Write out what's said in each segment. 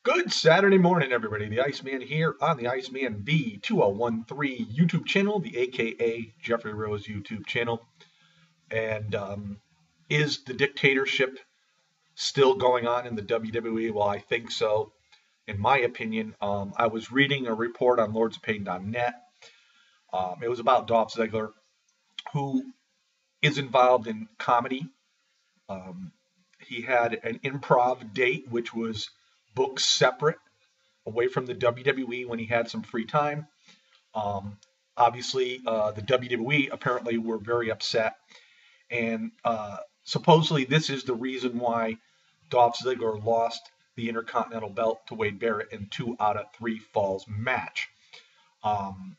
Good Saturday morning, everybody. The Iceman here on the Iceman V2013 YouTube channel, the AKA Jeffrey Rose YouTube channel. And is the dictatorship still going on in the WWE? Well, I think so. In my opinion, I was reading a report on lordsofpain.net. It was about Dolph Ziggler, who is involved in comedy. Um, he had an improv date, which was booked separate away from the WWE when he had some free time. Um, Obviously, the WWE apparently were very upset, and supposedly this is the reason why Dolph Ziggler lost the Intercontinental Belt to Wade Barrett in 2 out of 3 falls match. Um,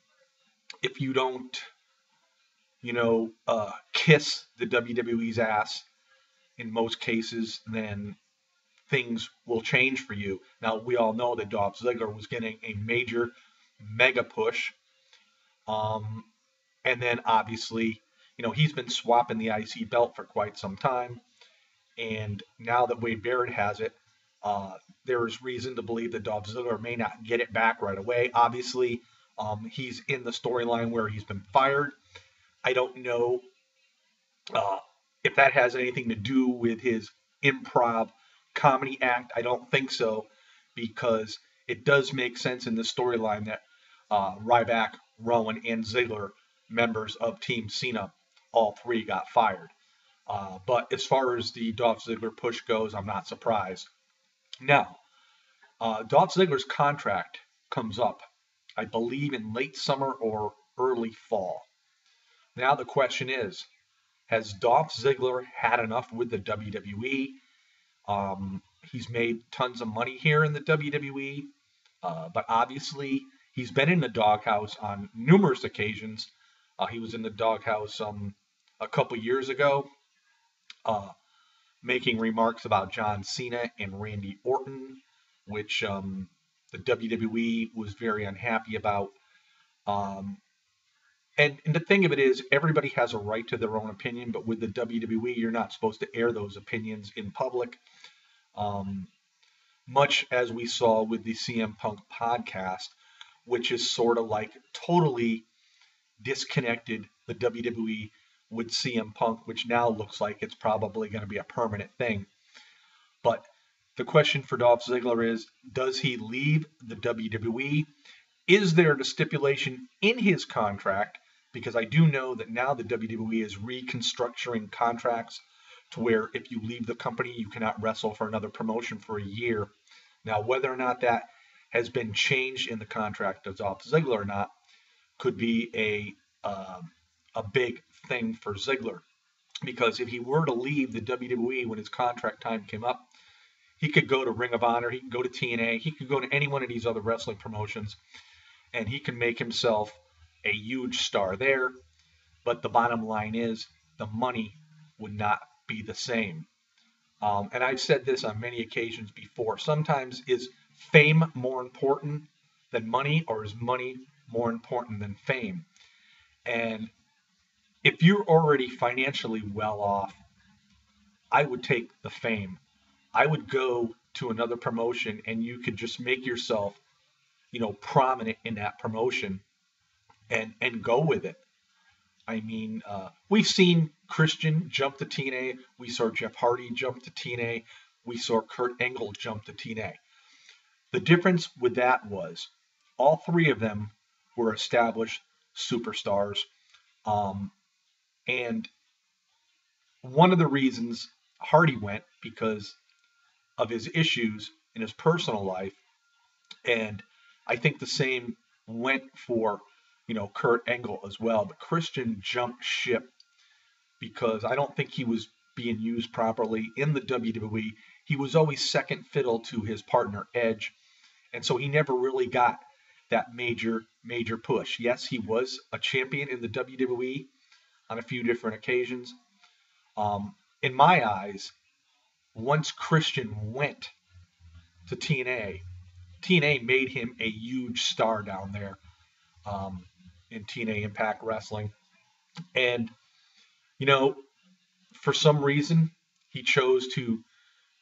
if you don't, kiss the WWE's ass in most cases, then things will change for you. Now, we all know that Dolph Ziggler was getting a major mega push. Um, and then obviously, he's been swapping the IC belt for quite some time. And now that Wade Barrett has it, there is reason to believe that Dolph Ziggler may not get it back right away. Obviously, he's in the storyline where he's been fired. I don't know uh, if that has anything to do with his improv comedy act. I don't think so, because it does make sense in the storyline that Ryback, Rowan, and Ziggler, members of Team Cena, all three got fired. But as far as the Dolph Ziggler push goes, I'm not surprised. Now, Dolph Ziggler's contract comes up, I believe, in late summer or early fall. Now the question is, has Dolph Ziggler had enough with the WWE? He's made tons of money here in the WWE, but obviously he's been in the doghouse on numerous occasions. He was in the doghouse a couple years ago, uh, making remarks about John Cena and Randy Orton, which the WWE was very unhappy about. Um, and the thing of it is, everybody has a right to their own opinion, but with the WWE, you're not supposed to air those opinions in public. Um, Much as we saw with the CM Punk podcast, which is sort of like totally disconnected the WWE with CM Punk, which now looks like it's probably going to be a permanent thing. But the question for Dolph Ziggler is, does he leave the WWE? Is there a stipulation in his contract? Because I do know that now the WWE is reconstructing contracts to where if you leave the company, you cannot wrestle for another promotion for a year. Now, whether or not that has been changed in the contract of Dolph Ziggler or not could be a big thing for Ziggler. Because if he were to leave the WWE when his contract time came up, he could go to Ring of Honor, he could go to TNA, he could go to any one of these other wrestling promotions, and he can make himself a huge star there. But the bottom line is the money would not be the same. And I've said this on many occasions before. Sometimes is fame more important than money, or is money more important than fame? And if you're already financially well off, I would take the fame. I would go to another promotion and you could just make yourself, prominent in that promotion and go with it. I mean, we've seen Christian jump to TNA. We saw Jeff Hardy jump to TNA. We saw Kurt Angle jump to TNA. The difference with that was all three of them were established superstars. Um, and one of the reasons Hardy went because of his issues in his personal life. And I think the same went for, Kurt Angle as well. But Christian jumped ship because I don't think he was being used properly in the WWE. He was always second fiddle to his partner Edge, and so he never really got that major push. Yes, he was a champion in the WWE on a few different occasions. In my eyes, once Christian went to TNA made him a huge star down there um, in TNA Impact Wrestling. And, you know, for some reason, he chose to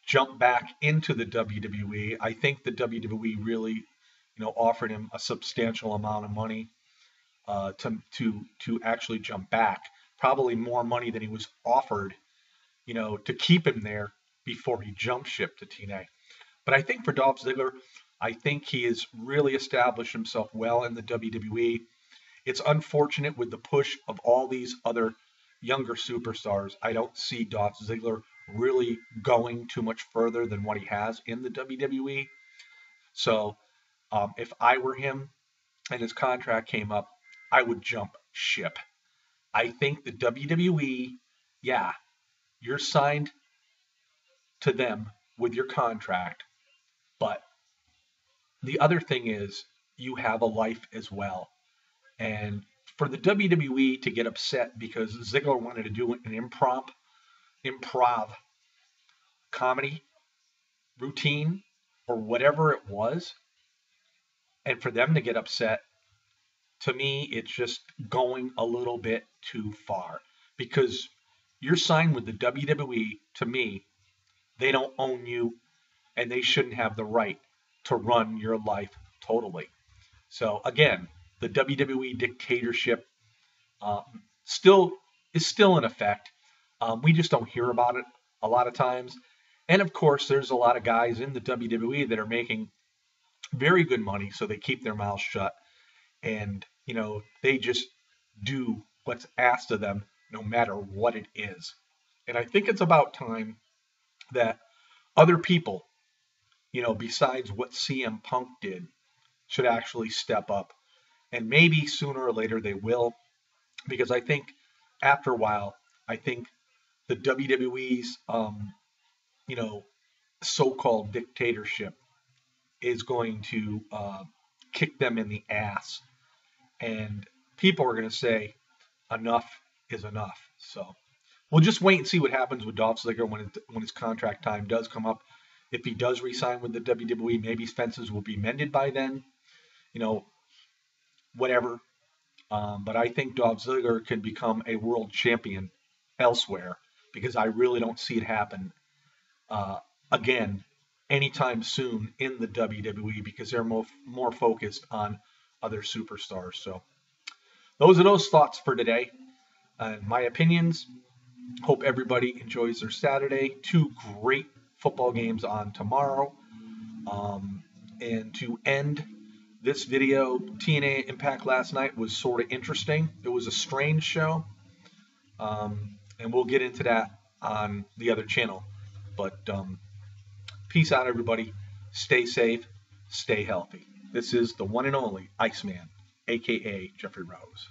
jump back into the WWE. I think the WWE really, offered him a substantial amount of money to actually jump back. Probably more money than he was offered, to keep him there before he jumped ship to TNA. But I think for Dolph Ziggler, I think he has really established himself well in the WWE. It's unfortunate with the push of all these other younger superstars. I don't see Dolph Ziggler really going too much further than what he has in the WWE. So if I were him and his contract came up, I would jump ship. I think the WWE, yeah, you're signed to them with your contract, but the other thing is you have a life as well. And for the WWE to get upset because Ziggler wanted to do an improv comedy routine or whatever it was, and for them to get upset, to me, it's just going a little bit too far because you're signed with the WWE. To me, they don't own you and they shouldn't have the right to run your life totally. So again, the WWE dictatorship still is still in effect. We just don't hear about it a lot of times. And of course, there's a lot of guys in the WWE that are making very good money, so they keep their mouths shut. And, they just do what's asked of them no matter what it is. And I think it's about time that other people, besides what CM Punk did, should actually step up. And maybe sooner or later they will, because I think after a while, I think the WWE's, so-called dictatorship is going to kick them in the ass. And people are going to say, enough is enough. So we'll just wait and see what happens with Dolph Ziggler when his contract time does come up. If he does re-sign with the WWE, maybe fences will be mended by then. Whatever. But I think Dolph Ziggler can become a world champion elsewhere because I really don't see it happen again anytime soon in the WWE because they're more focused on other superstars. So those are those thoughts for today. My opinions. Hope everybody enjoys their Saturday. 2 great football games on tomorrow. And to end this video, TNA Impact last night was sort of interesting. It was a strange show. And we'll get into that on the other channel. But peace out, everybody. Stay safe. Stay healthy. This is the one and only Iceman, a.k.a. Jeffrey Rose.